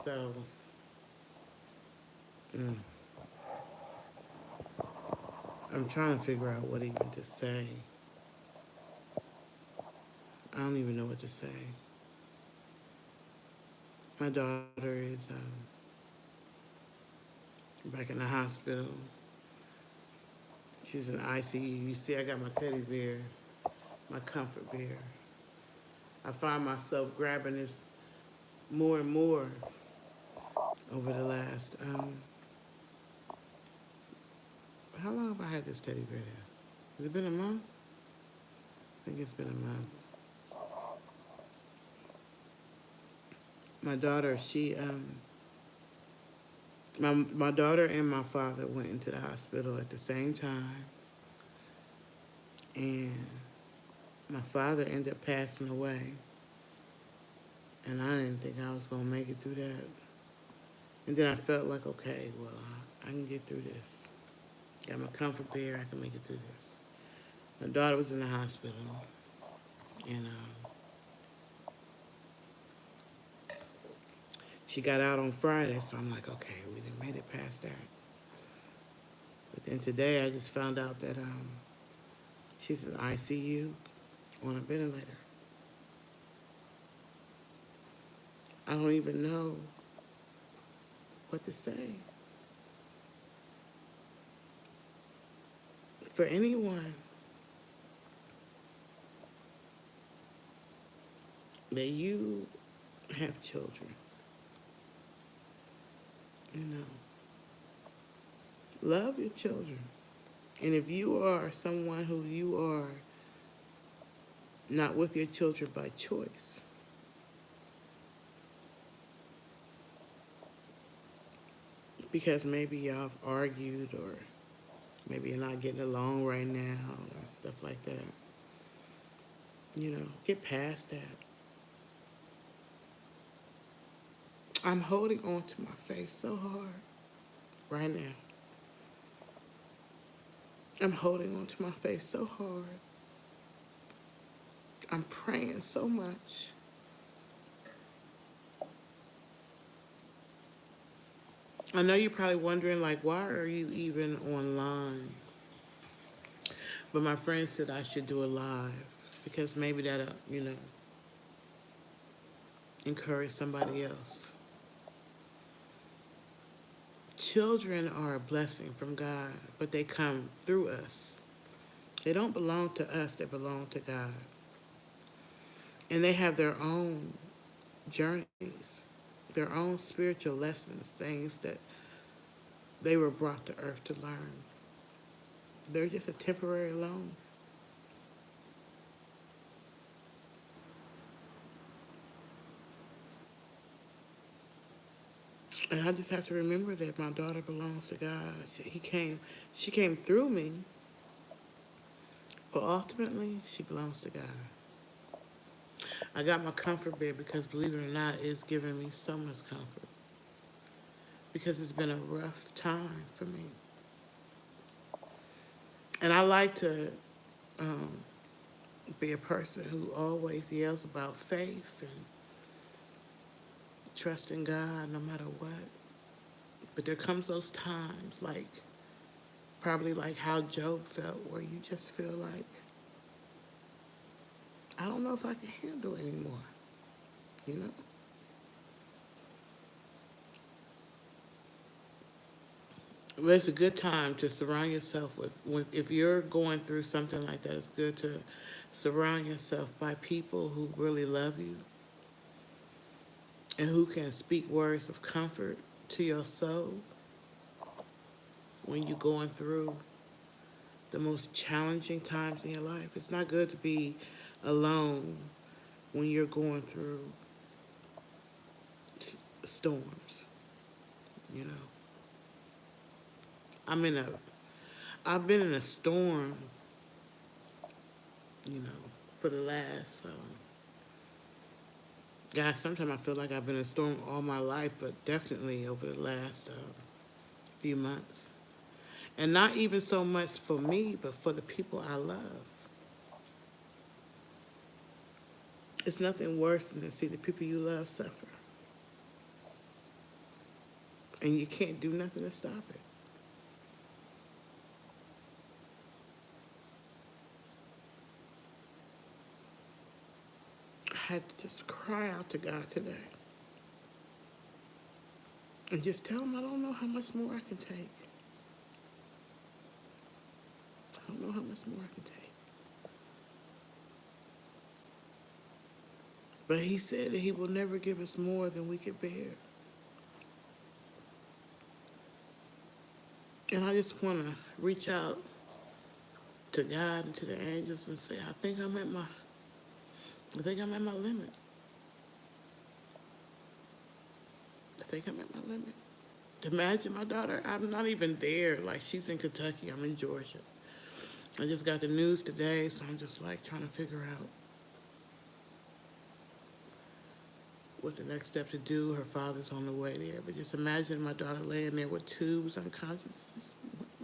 So, mm, I'm trying to figure out what even to say. I don't even know what to say. My daughter is back in the hospital. She's in ICU. You see, I got my teddy bear, my comfort bear. I find myself grabbing this more and more over the last, how long have I had this teddy bear now? Has it been a month? I think it's been a month. My daughter, my daughter and my father went into the hospital at the same time, and my father ended up passing away, and I didn't think I was gonna make it through that. And then I felt like, okay, well, I can get through this. Got my comfort bear, I can make it through this. My daughter was in the hospital, and she got out on Friday, so I'm like, okay, we done made it past that. But then today I just found out that she's in ICU on a ventilator. I don't even know what to say. For anyone that you have children, you know, love your children. And if you are someone who you are not with your children by choice, because maybe y'all have argued or maybe you're not getting along right now or stuff like that, you know, get past that. I'm holding on to my faith so hard right now. I'm holding on to my faith so hard. I'm praying so much. I know you're probably wondering, like, why are you even online? But my friend said I should do a live because maybe that'll, you know, encourage somebody else. Children are a blessing from God, but they come through us. They don't belong to us, they belong to God. And they have their own journeys, their own spiritual lessons, things that they were brought to earth to learn. They're just a temporary loan. And I just have to remember that my daughter belongs to God. She came through me, but ultimately she belongs to God. I got my comfort bed because, believe it or not, it's given me so much comfort because it's been a rough time for me. And I like to um, be a person who always yells about faith and trusting God no matter what. But there comes those times, like probably like how Job felt, where you just feel like, I don't know if I can handle it anymore, you know? But it's a good time to surround yourself if you're going through something like that, it's good to surround yourself by people who really love you and who can speak words of comfort to your soul when you're going through the most challenging times in your life. It's not good to be alone when you're going through storms, you know. I'm in a, I've been in a storm, you know, for the last, God, sometimes I feel like I've been in a storm all my life, but definitely over the last few months. And not even so much for me, but for the people I love. It's nothing worse than to see the people you love suffer. and you can't do nothing to stop it. I had to just cry out to God today and just tell him I don't know how much more I can take. I don't know how much more I can take. But he said that he will never give us more than we could bear. And I just want to reach out to God and to the angels and say, I think I'm at my limit. I think I'm at my limit. Imagine my daughter, I'm not even there. Like, she's in Kentucky, I'm in Georgia. I just got the news today, so I'm just like trying to figure out what the next step to do. Her father's on the way there. But just imagine my daughter laying there with tubes, unconscious, just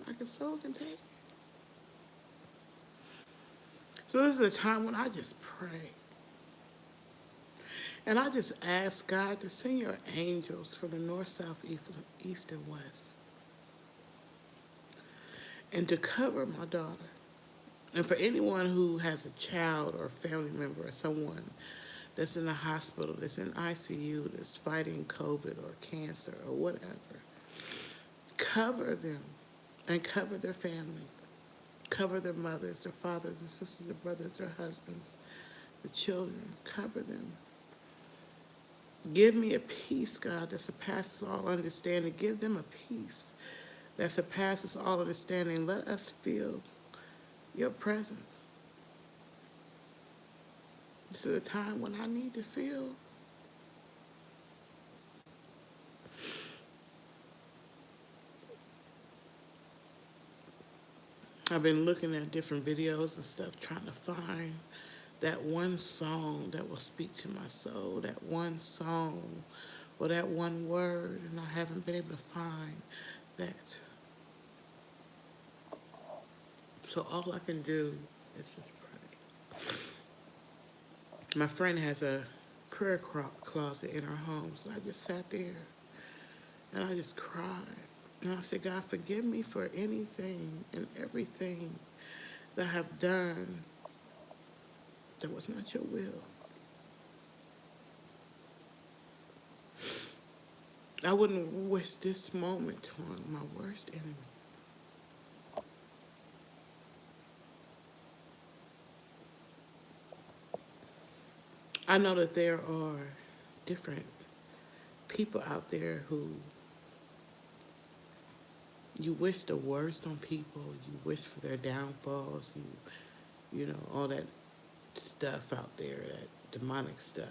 like a soul can take. So this is a time when I just pray. And I just ask God to send your angels from the north, south, east, and west. And to cover my daughter. And for anyone who has a child or a family member or someone that's in the hospital, that's in ICU, that's fighting COVID or cancer or whatever, cover them and cover their family. Cover their mothers, their fathers, their sisters, their brothers, their husbands, the children. Cover them. Give me a peace, God, that surpasses all understanding. Give them a peace that surpasses all understanding. Let us feel your presence. This is a time when I need to feel. I've been looking at different videos and stuff, trying to find that one song that will speak to my soul, that one song or that one word, and I haven't been able to find that. So all I can do is just pray. My friend has a prayer closet in her home, so I just sat there and I just cried. And I said, God, forgive me for anything and everything that I have done that was not your will. I wouldn't wish this moment on my worst enemy. I know that there are different people out there who you wish the worst on people. You wish for their downfalls. You know, all that stuff out there, that demonic stuff.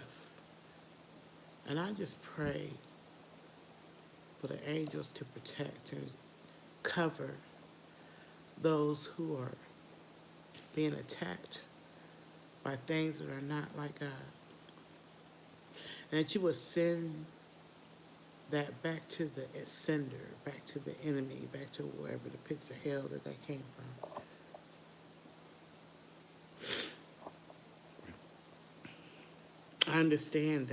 And I just pray for the angels to protect and cover those who are being attacked by things that are not like God. And that you would send that back to the sender, back to the enemy, back to wherever the pits of hell that came from. I understand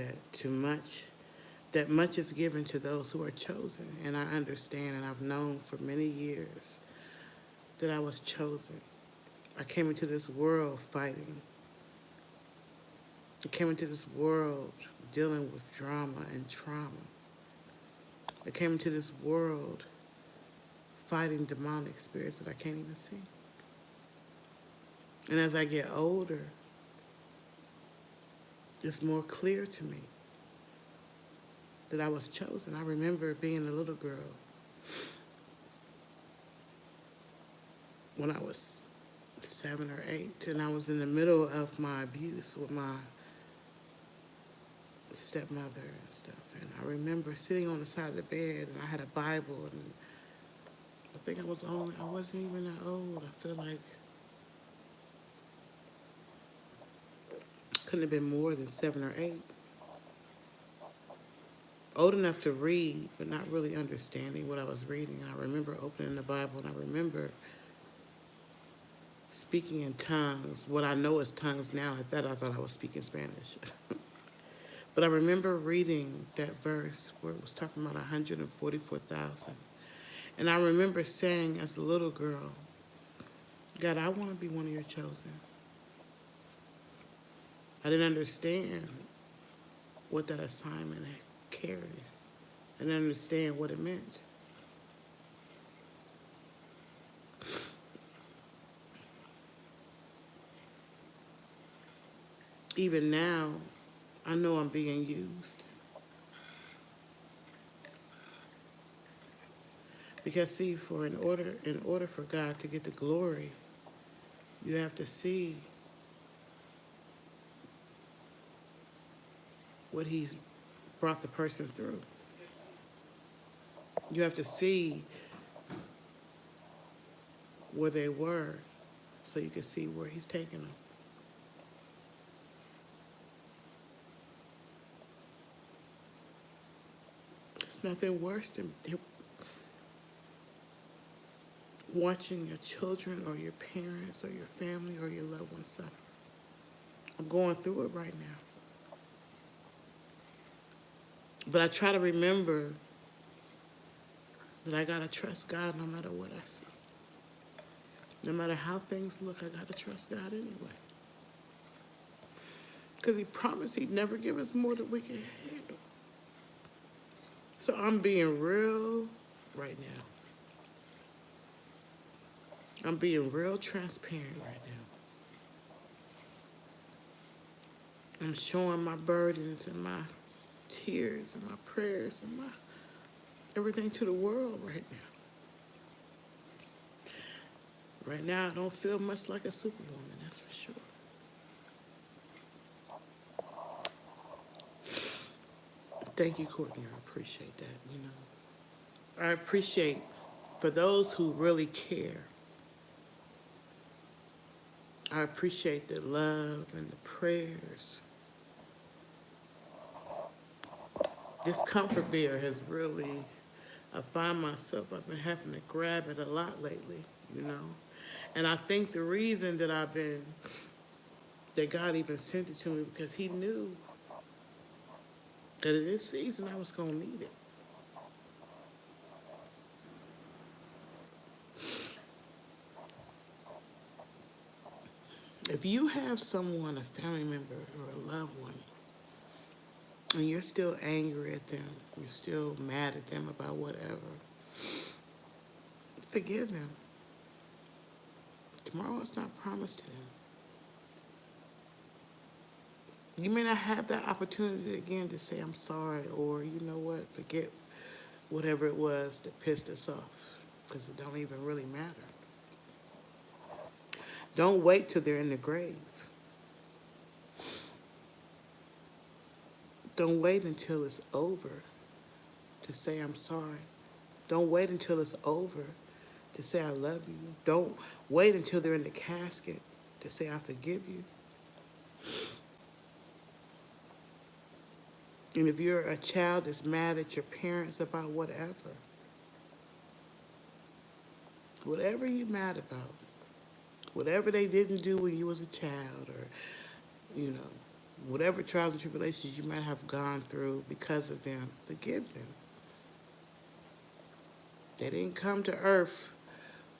that much is given to those who are chosen. And I understand, and I've known for many years that I was chosen. I came into this world fighting. I came into this world dealing with drama and trauma. I came into this world fighting demonic spirits that I can't even see. And as I get older, it's more clear to me that I was chosen. I remember being a little girl when I was 7 or 8, and I was in the middle of my abuse with my stepmother and stuff. And I remember sitting on the side of the bed, and I had a Bible, and I think I wasn't even that old. I feel like couldn't have been more than 7 or 8. Old enough to read, but not really understanding what I was reading. And I remember opening the Bible, and I remember speaking in tongues. What I know is tongues now. I thought I was speaking Spanish. But I remember reading that verse where it was talking about 144,000. And I remember saying as a little girl, God, I want to be one of your chosen. I didn't understand what that assignment had carried. I didn't understand what it meant. Even now, I know I'm being used. Because see, in order for God to get the glory, you have to see what he's brought the person through. You have to see where they were so you can see where he's taking them. It's nothing worse than watching your children or your parents or your family or your loved ones suffer. I'm going through it right now. But I try to remember that I got to trust God no matter what I see. No matter how things look, I got to trust God anyway. Because he promised he'd never give us more than we can handle. So I'm being real right now. I'm being real transparent right now. I'm showing my burdens and my tears and my prayers and my everything to the world right now. Right now, I don't feel much like a superwoman, that's for sure. Thank you, Courtney. I appreciate that, you know. I appreciate for those who really care. I appreciate the love and the prayers. This comfort bear has really, I find myself, I've been having to grab it a lot lately, you know. And I think the reason that that God even sent it to me because he knew that in this season I was going to need it. If you have someone, a family member or a loved one, and you're still angry at them, you're still mad at them about whatever, forgive them. Tomorrow is not promised to them. You may not have that opportunity again to say, I'm sorry, or you know what, forget whatever it was that pissed us off, because it don't even really matter. Don't wait till they're in the grave. Don't wait until it's over to say I'm sorry. Don't wait until it's over to say I love you. Don't wait until they're in the casket to say I forgive you. And if you're a child that's mad at your parents about whatever you're mad about, whatever they didn't do when you was a child, or, you know, whatever trials and tribulations you might have gone through because of them, forgive them. They didn't come to earth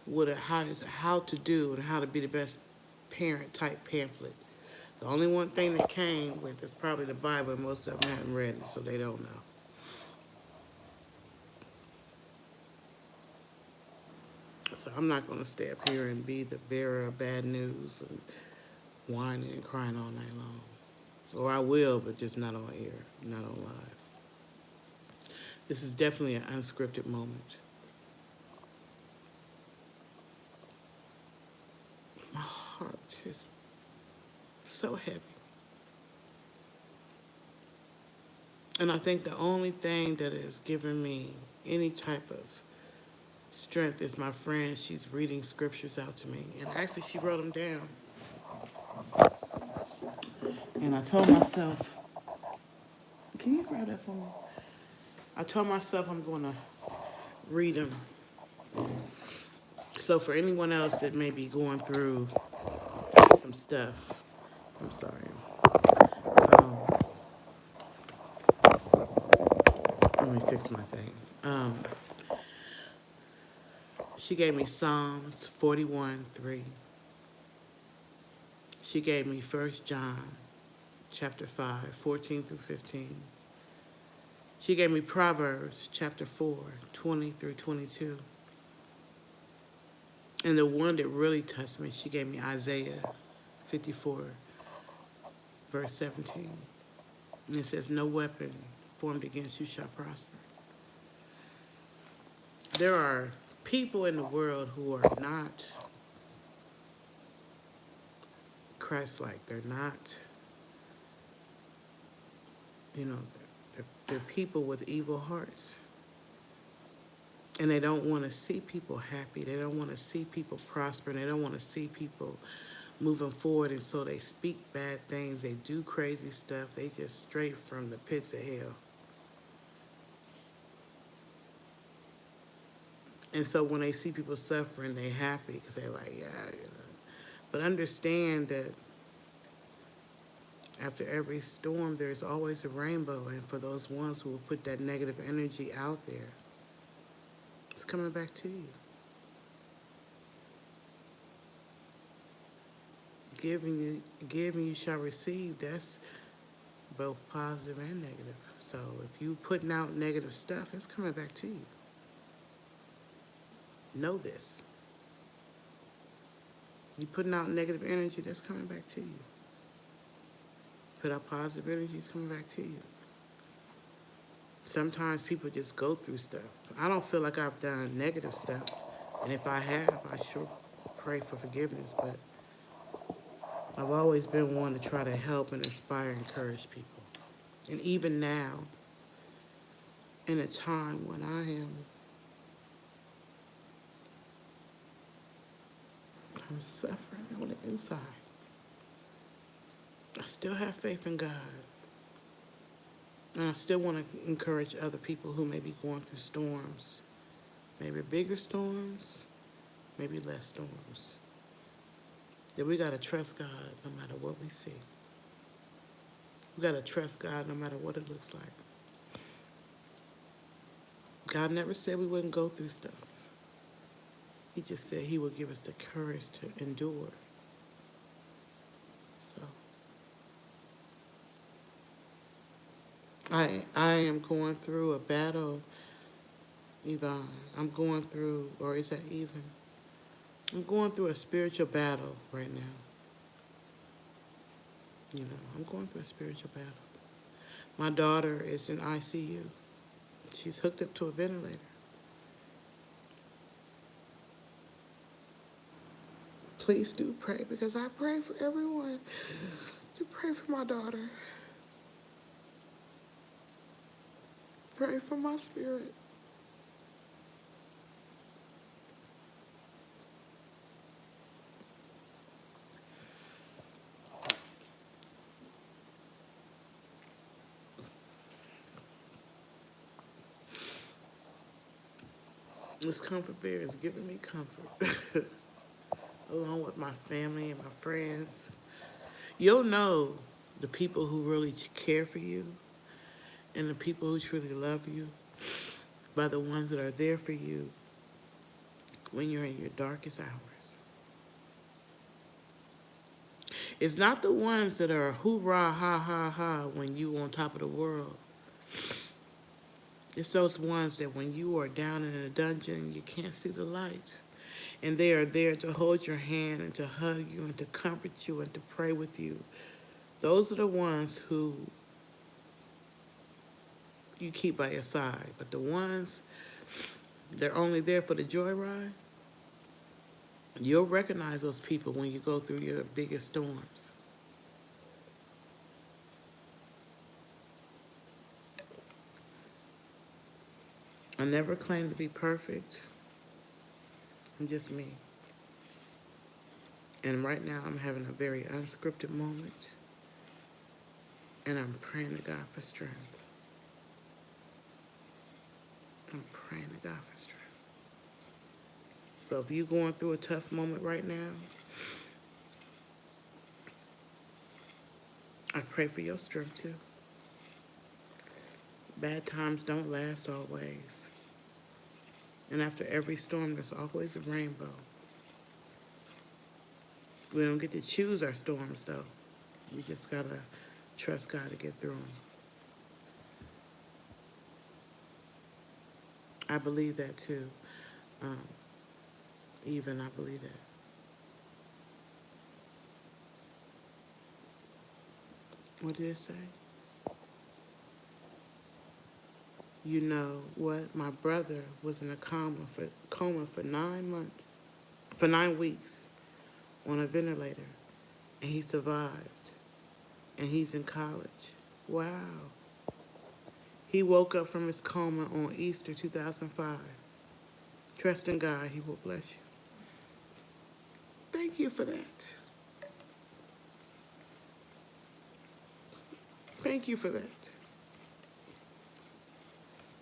with a how to do and how to be the best parent type pamphlet. The only one thing they came with is probably the Bible, and most of them haven't read it, so they don't know. So I'm not going to stay up here and be the bearer of bad news and whining and crying all night long. Or I will, but just not on air, not on live. This is definitely an unscripted moment. My heart is so heavy. And I think the only thing that has given me any type of strength is my friend. She's reading scriptures out to me. And actually, she wrote them down. And I told myself, can you grab that for me? I told myself I'm going to read them. So for anyone else that may be going through some stuff, I'm sorry. Um, Let me fix my thing. She gave me Psalms 41:3. She gave me 1 John chapter 5, 14 through 15. She gave me Proverbs chapter 4, 20 through 22. And the one that really touched me, she gave me Isaiah 54, verse 17. And it says, no weapon formed against you shall prosper. There are people in the world who are not Christ-like. They're not, they're people with evil hearts. And they don't want to see people happy. They don't want to see people prosper. And they don't want to see people moving forward. And so they speak bad things. They do crazy stuff. They just straight from the pits of hell. And so when they see people suffering, they happy because they're like, yeah. But understand that after every storm, there's always a rainbow. And for those ones who will put that negative energy out there, it's coming back to you. Give and you shall receive. That's both positive and negative. So if you putting out negative stuff, it's coming back to you. Know this. You putting out negative energy, that's coming back to you. Put out positive energy, it's coming back to you. Sometimes people just go through stuff. I don't feel like I've done negative stuff. And if I have, I sure pray for forgiveness. But I've always been one to try to help and inspire and encourage people. And even now, in a time when I'm suffering on the inside, I still have faith in God. And I still want to encourage other people who may be going through storms. Maybe bigger storms, maybe less storms. That we got to trust God no matter what we see. We got to trust God no matter what it looks like. God never said we wouldn't go through stuff. He just said he would give us the courage to endure. So I am going through a battle, Yvonne. I'm going through, or is that even? I'm going through a spiritual battle right now. I'm going through a spiritual battle. My daughter is in ICU. She's hooked up to a ventilator. Please do pray, because I pray for everyone to pray for my daughter. Pray for my spirit. This comfort bear is giving me comfort, along with my family and my friends. You'll know the people who really care for you and the people who truly love you by the ones that are there for you when you're in your darkest hours. It's not the ones that are hoorah, ha, ha, ha when you on top of the world. It's those ones that when you are down in a dungeon, you can't see the light. And they are there to hold your hand and to hug you and to comfort you and to pray with you. Those are the ones who you keep by your side. But the ones that are only there for the joyride, you'll recognize those people when you go through your biggest storms. I never claim to be perfect. I'm just me. And right now I'm having a very unscripted moment. And I'm praying to God for strength. I'm praying to God for strength. So if you're going through a tough moment right now, I pray for your strength too. Bad times don't last always. And after every storm, there's always a rainbow. We don't get to choose our storms, though. We just got to trust God to get through them. I believe that, too. Um, even I believe that. What did it say? You know what? My brother was in a coma for 9 months, for 9 weeks on a ventilator, and he survived, and he's in college. Wow. He woke up from his coma on Easter 2005. Trust in God, he will bless you. Thank you for that. Thank you for that.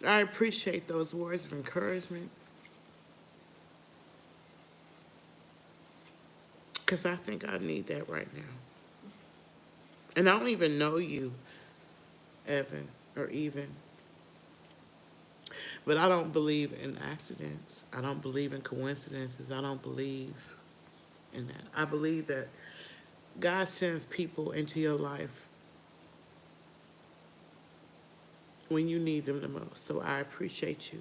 I appreciate those words of encouragement, because I think I need that right now. And I don't even know you, Evan, or even, but I don't believe in accidents. I don't believe in coincidences. I don't believe in that. I believe that God sends people into your life when you need them the most. So I appreciate you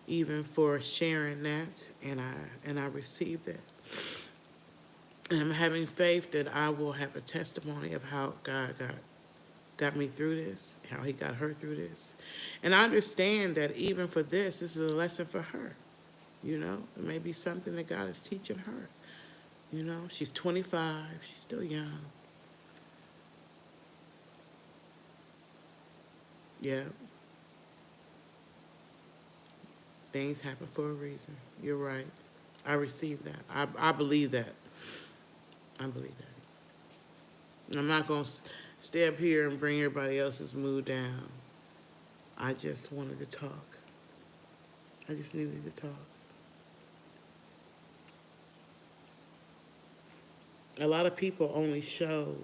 even for sharing that, and I receive that. And I'm having faith that I will have a testimony of how God got me through this, how he got her through this. And I understand that even for this is a lesson for her. You know, it may be something that God is teaching her. You know, she's 25, she's still young. Yeah. Things happen for a reason. You're right. I receive that. I believe that. I believe that. I'm not going to stay up here and bring everybody else's mood down. I just wanted to talk. I just needed to talk. A lot of people only show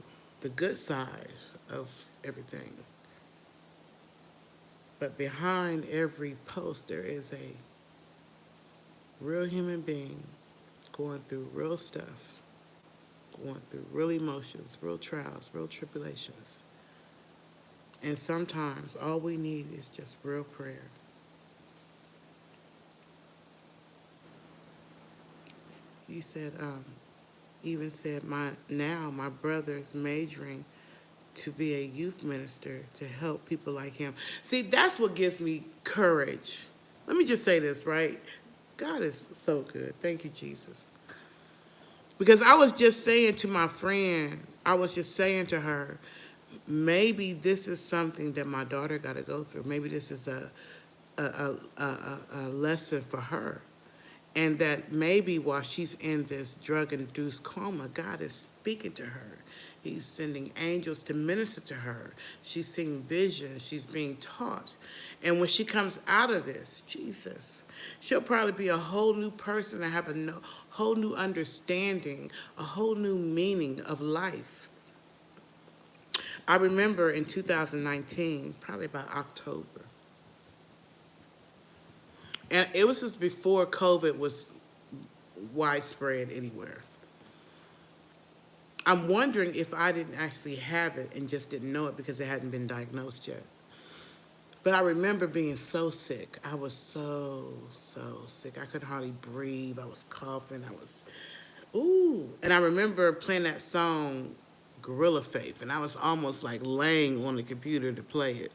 the good side of everything. But behind every post, there is a real human being going through real stuff, going through real emotions, real trials, real tribulations. And sometimes all we need is just real prayer. He said, even said, my brother's majoring to be a youth minister to help people like him. See, that's what gives me courage. Let me just say this, right? God is so good. Thank you, Jesus. Because I was just saying to my friend, I was just saying to her, maybe this is something that my daughter got to go through. Maybe this is a lesson for her. And that maybe while she's in this drug-induced coma, God is speaking to her. He's sending angels to minister to her. She's seeing visions. She's being taught. And when she comes out of this, Jesus, she'll probably be a whole new person and have a whole new understanding, a whole new meaning of life. I remember in 2019, probably about October, and it was just before COVID was widespread anywhere. I'm wondering if I didn't actually have it and just didn't know it because it hadn't been diagnosed yet. But I remember being so sick. I was so sick. I could hardly breathe. I was coughing. Ooh. And I remember playing that song, Gorilla Faith, and I was almost like laying on the computer to play it.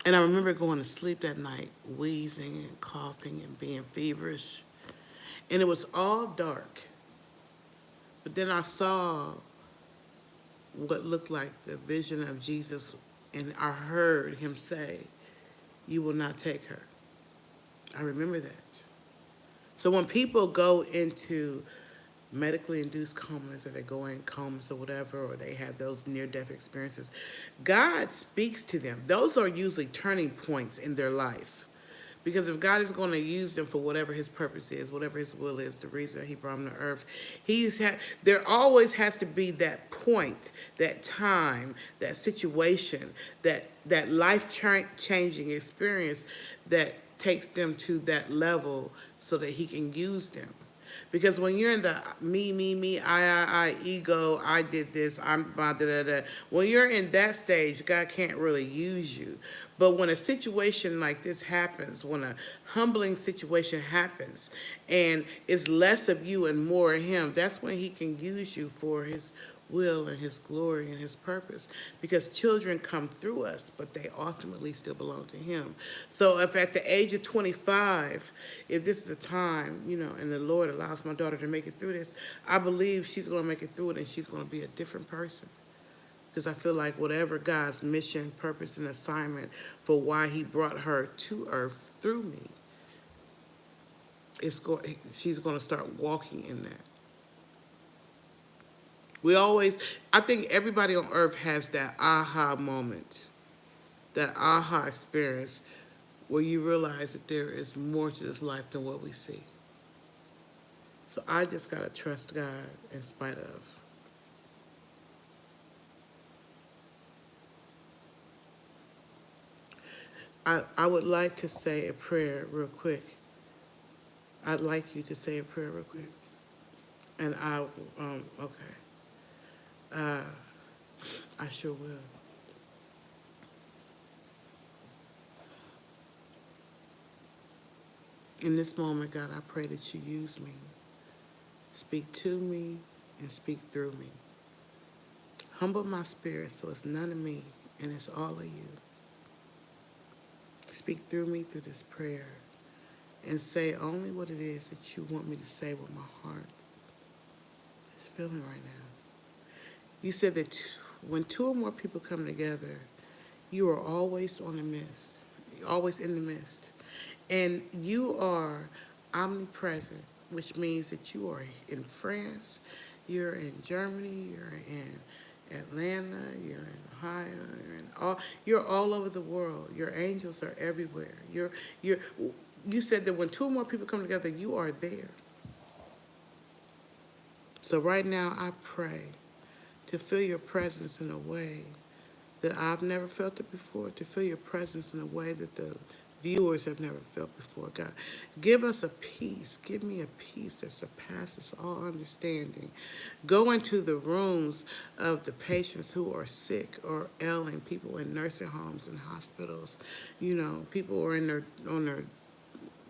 And I remember going to sleep that night, wheezing and coughing and being feverish. And it was all dark. But then I saw what looked like the vision of Jesus, and I heard him say, "You will not take her." I remember that. So when people go into medically induced comas, or they go in comas or whatever, or they have those near-death experiences, God speaks to them. Those are usually turning points in their life. Because if God is going to use them for whatever his purpose is, whatever his will is, the reason that he brought them to earth, there always has to be that point, that time, that situation, that life-changing experience that takes them to that level so that he can use them. Because when you're in the me, I, ego, I did this, I'm da da da. When you're in that stage, God can't really use you. But when a situation like this happens, when a humbling situation happens, and it's less of you and more of Him, that's when He can use you for His will and his glory and his purpose, because children come through us, but they ultimately still belong to him. So if at the age of 25, if this is a time, and the Lord allows my daughter to make it through this, I believe she's going to make it through it, and she's going to be a different person. Because I feel like whatever God's mission, purpose, and assignment for why he brought her to earth through me, she's going to start walking in that. I think everybody on earth has that aha moment, that aha experience where you realize that there is more to this life than what we see. So I just got to trust God in spite of. I would like to say a prayer real quick. I'd like you to say a prayer real quick. And okay. I sure will. In this moment, God, I pray that you use me. Speak to me and speak through me. Humble my spirit so it's none of me and it's all of you. Speak through me through this prayer and say only what it is that you want me to say with my heart is feeling right now. You said that when two or more people come together, you are always on the midst, always in the midst. And you are omnipresent, which means that you are in France, you're in Germany, you're in Atlanta, you're in Ohio, you're all over the world. Your angels are everywhere. You said that when two or more people come together, you are there. So right now I pray to feel your presence in a way that I've never felt it before, to feel your presence in a way that the viewers have never felt before, God. Give us a peace. Give me a peace that surpasses all understanding. Go into the rooms of the patients who are sick or ailing, people in nursing homes and hospitals, people who are on their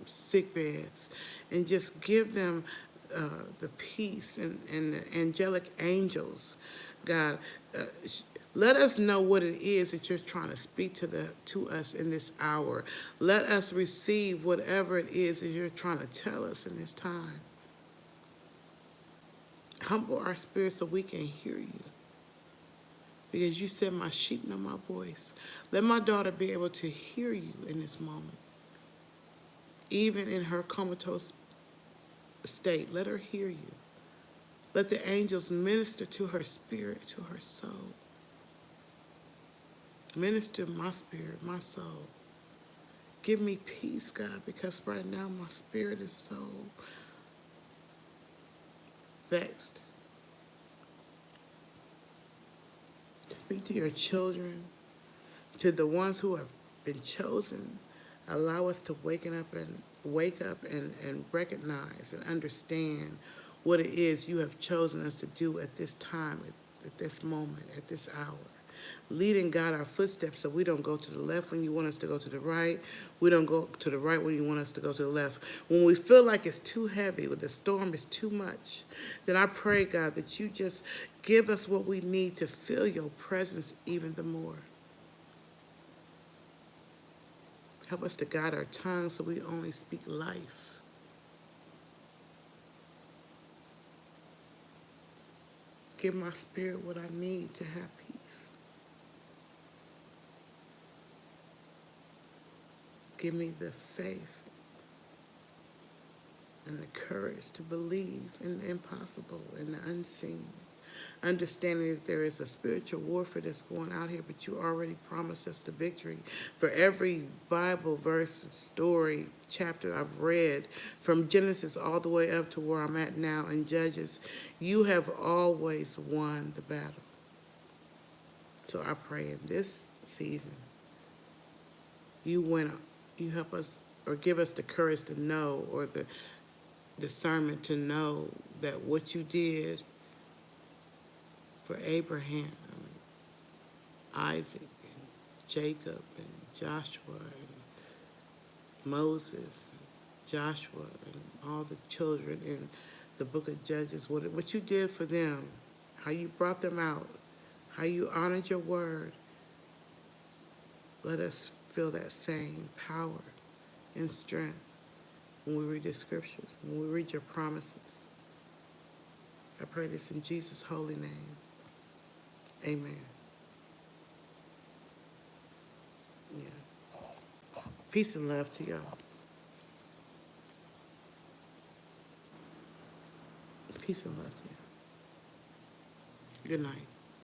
sick beds, and just give them the peace and the angelic angels, God. Let us know what it is that you're trying to speak to us in this hour. Let us receive whatever it is that you're trying to tell us in this time. Humble our spirit so we can hear you. Because you said my sheep know my voice. Let my daughter be able to hear you in this moment. Even in her comatose state, let her hear you. Let the angels minister to her spirit, to her soul. Minister my spirit, my soul. Give me peace, God, because right now my spirit is so vexed. Speak to your children, to the ones who have been chosen. Allow us to wake up and recognize and understand what it is you have chosen us to do at this time, at this moment, at this hour. Lead and guide our footsteps so we don't go to the left when you want us to go to the right. We don't go to the right when you want us to go to the left. When we feel like it's too heavy, when the storm is too much, then I pray, God, that you just give us what we need to feel your presence even the more. Help us to guide our tongue so we only speak life. Give my spirit what I need to have peace. Give me the faith and the courage to believe in the impossible and the unseen. understanding that there is a spiritual warfare that's going out here, but you already promised us the victory. For every Bible verse, story, chapter I've read, from Genesis all the way up to where I'm at now in Judges, you have always won the battle. So I pray in this season, you help us or give us the courage to know, or the discernment to know that what you did for Abraham, Isaac, and Jacob, and Joshua, and Moses, and Joshua, and all the children in the book of Judges, what you did for them, how you brought them out, how you honored your word, let us feel that same power and strength when we read the scriptures, when we read your promises. I pray this in Jesus' holy name. Amen. Yeah. Peace and love to y'all. Peace and love to you. Good night.